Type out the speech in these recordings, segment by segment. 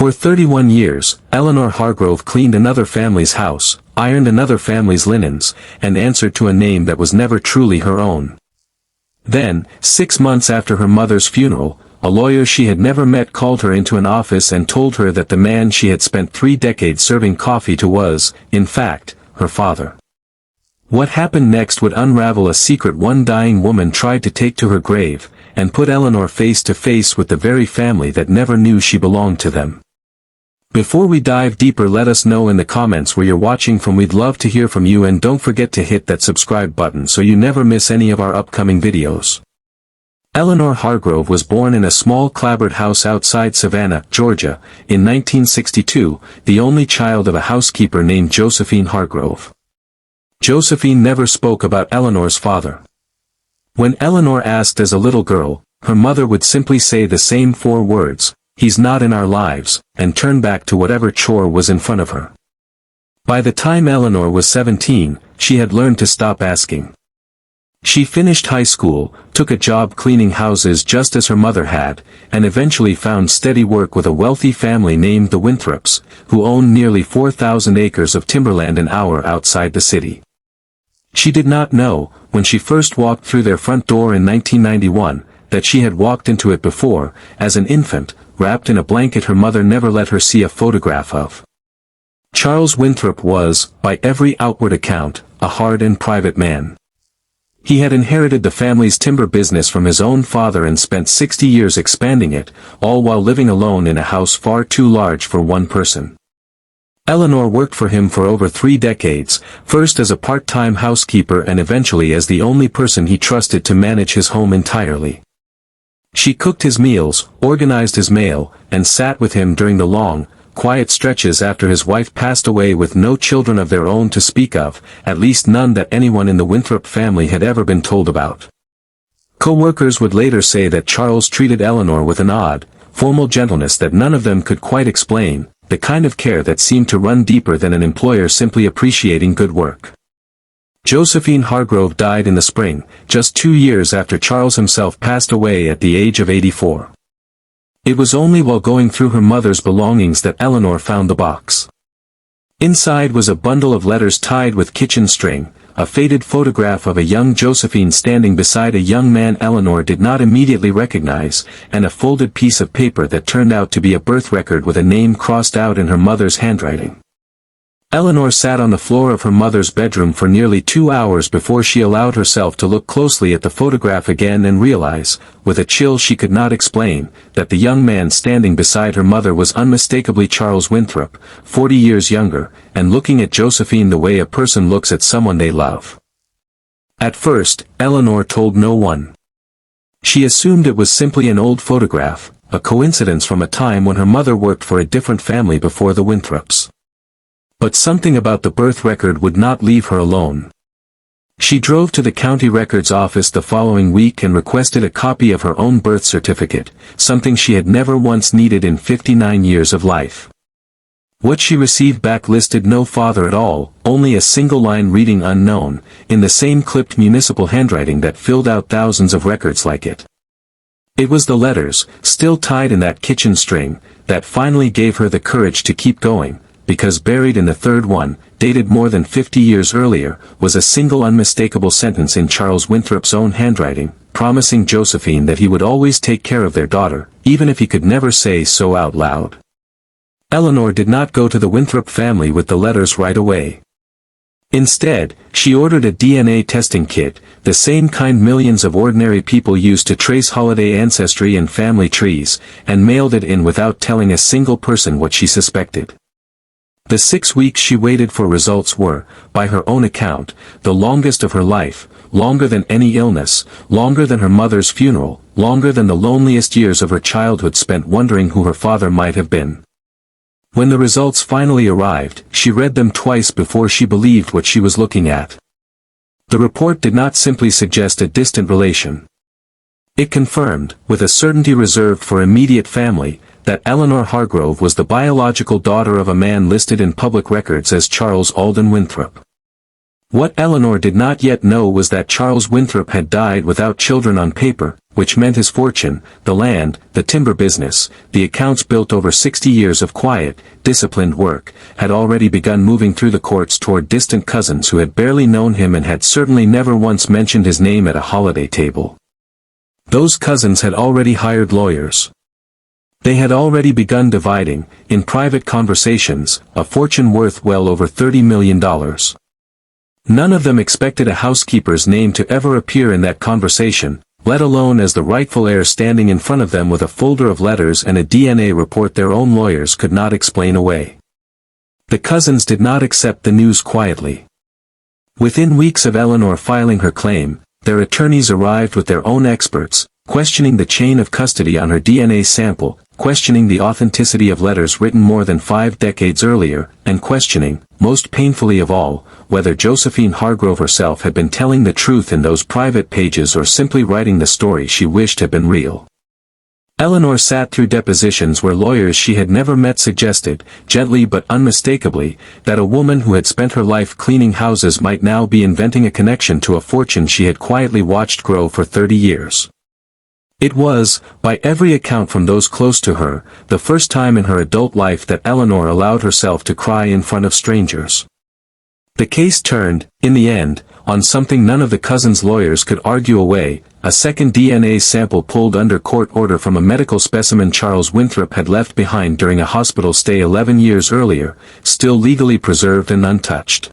For 31 years, Eleanor Hargrove cleaned another family's house, ironed another family's linens, and answered to a name that was never truly her own. Then, 6 months after her mother's funeral, a lawyer she had never met called her into an office and told her that the man she had spent 3 decades serving coffee to was, in fact, her father. What happened next would unravel a secret one dying woman tried to take to her grave, and put Eleanor face to face with the very family that never knew she belonged to them. Before we dive deeper, let us know in the comments where you're watching from. We'd love to hear from you, and don't forget to hit that subscribe button so you never miss any of our upcoming videos. Eleanor Hargrove was born in a small clapboard house outside Savannah, Georgia, in 1962, the only child of a housekeeper named Josephine Hargrove. Josephine never spoke about Eleanor's father. When Eleanor asked as a little girl, her mother would simply say the same 4 words, "He's not in our lives," and turn back to whatever chore was in front of her. By the time Eleanor was 17, she had learned to stop asking. She finished high school, took a job cleaning houses just as her mother had, and eventually found steady work with a wealthy family named the Winthrops, who owned nearly 4,000 acres of timberland an hour outside the city. She did not know, when she first walked through their front door in 1991, that she had walked into it before, as an infant, wrapped in a blanket her mother never let her see a photograph of. Charles Winthrop was, by every outward account, a hard and private man. He had inherited the family's timber business from his own father and spent 60 years expanding it, all while living alone in a house far too large for one person. Eleanor worked for him for over 3 decades, first as a part-time housekeeper and eventually as the only person he trusted to manage his home entirely. She cooked his meals, organized his mail, and sat with him during the long, quiet stretches after his wife passed away with no children of their own to speak of, at least none that anyone in the Winthrop family had ever been told about. Co-workers would later say that Charles treated Eleanor with an odd, formal gentleness that none of them could quite explain, the kind of care that seemed to run deeper than an employer simply appreciating good work. Josephine Hargrove died in the spring, just 2 years after Charles himself passed away at the age of 84. It was only while going through her mother's belongings that Eleanor found the box. Inside was a bundle of letters tied with kitchen string, a faded photograph of a young Josephine standing beside a young man Eleanor did not immediately recognize, and a folded piece of paper that turned out to be a birth record with a name crossed out in her mother's handwriting. Eleanor sat on the floor of her mother's bedroom for nearly 2 hours before she allowed herself to look closely at the photograph again and realize, with a chill she could not explain, that the young man standing beside her mother was unmistakably Charles Winthrop, 40 years younger, and looking at Josephine the way a person looks at someone they love. At first, Eleanor told no one. She assumed it was simply an old photograph, a coincidence from a time when her mother worked for a different family before the Winthrops. But something about the birth record would not leave her alone. She drove to the county records office the following week and requested a copy of her own birth certificate, something she had never once needed in 59 years of life. What she received back listed no father at all, only a single line reading unknown, in the same clipped municipal handwriting that filled out thousands of records like it. It was the letters, still tied in that kitchen string, that finally gave her the courage to keep going, because buried in the third one, dated more than 50 years earlier, was a single unmistakable sentence in Charles Winthrop's own handwriting, promising Josephine that he would always take care of their daughter, even if he could never say so out loud. Eleanor did not go to the Winthrop family with the letters right away. Instead, she ordered a DNA testing kit, the same kind millions of ordinary people use to trace holiday ancestry and family trees, and mailed it in without telling a single person what she suspected. The 6 weeks she waited for results were, by her own account, the longest of her life, longer than any illness, longer than her mother's funeral, longer than the loneliest years of her childhood spent wondering who her father might have been. When the results finally arrived, she read them twice before she believed what she was looking at. The report did not simply suggest a distant relation. It confirmed, with a certainty reserved for immediate family, that Eleanor Hargrove was the biological daughter of a man listed in public records as Charles Alden Winthrop. What Eleanor did not yet know was that Charles Winthrop had died without children on paper, which meant his fortune, the land, the timber business, the accounts built over 60 years of quiet, disciplined work, had already begun moving through the courts toward distant cousins who had barely known him and had certainly never once mentioned his name at a holiday table. Those cousins had already hired lawyers. They had already begun dividing, in private conversations, a fortune worth well over $30 million. None of them expected a housekeeper's name to ever appear in that conversation, let alone as the rightful heir standing in front of them with a folder of letters and a DNA report their own lawyers could not explain away. The cousins did not accept the news quietly. Within weeks of Eleanor filing her claim, their attorneys arrived with their own experts, questioning the chain of custody on her DNA sample, questioning the authenticity of letters written more than 5 decades earlier, and questioning, most painfully of all, whether Josephine Hargrove herself had been telling the truth in those private pages or simply writing the story she wished had been real. Eleanor sat through depositions where lawyers she had never met suggested, gently but unmistakably, that a woman who had spent her life cleaning houses might now be inventing a connection to a fortune she had quietly watched grow for 30 years. It was, by every account from those close to her, the first time in her adult life that Eleanor allowed herself to cry in front of strangers. The case turned, in the end, on something none of the cousins' lawyers could argue away, a second DNA sample pulled under court order from a medical specimen Charles Winthrop had left behind during a hospital stay 11 years earlier, still legally preserved and untouched.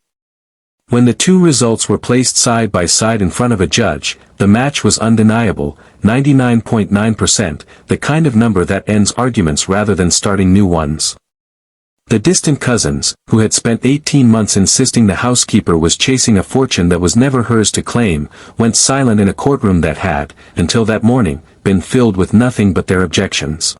When the two results were placed side by side in front of a judge, the match was undeniable, 99.9%, the kind of number that ends arguments rather than starting new ones. The distant cousins, who had spent 18 months insisting the housekeeper was chasing a fortune that was never hers to claim, went silent in a courtroom that had, until that morning, been filled with nothing but their objections.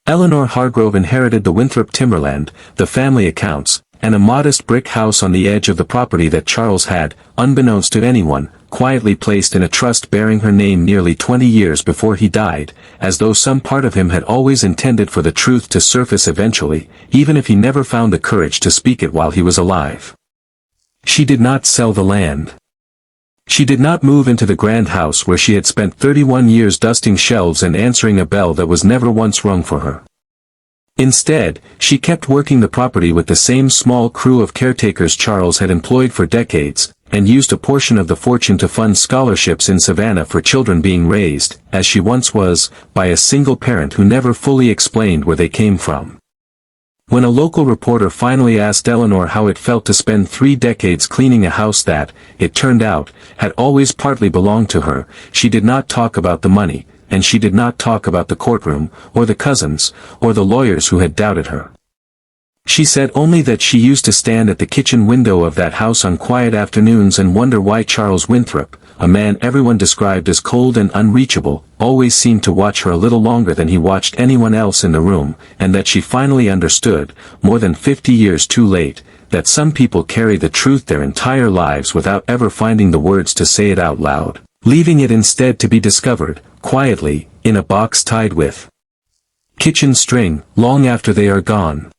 Eleanor Hargrove inherited the Winthrop timberland, the family accounts, and a modest brick house on the edge of the property that Charles had, unbeknownst to anyone, quietly placed in a trust bearing her name nearly 20 years before he died, as though some part of him had always intended for the truth to surface eventually, even if he never found the courage to speak it while he was alive. She did not sell the land. She did not move into the grand house where she had spent 31 years dusting shelves and answering a bell that was never once rung for her. Instead, she kept working the property with the same small crew of caretakers Charles had employed for decades, and used a portion of the fortune to fund scholarships in Savannah for children being raised, as she once was, by a single parent who never fully explained where they came from. When a local reporter finally asked Eleanor how it felt to spend 3 decades cleaning a house that, it turned out, had always partly belonged to her, she did not talk about the money, and she did not talk about the courtroom, or the cousins, or the lawyers who had doubted her. She said only that she used to stand at the kitchen window of that house on quiet afternoons and wonder why Charles Winthrop, a man everyone described as cold and unreachable, always seemed to watch her a little longer than he watched anyone else in the room, and that she finally understood, more than 50 years too late, that some people carry the truth their entire lives without ever finding the words to say it out loud, leaving it instead to be discovered, quietly, in a box tied with kitchen string, long after they are gone.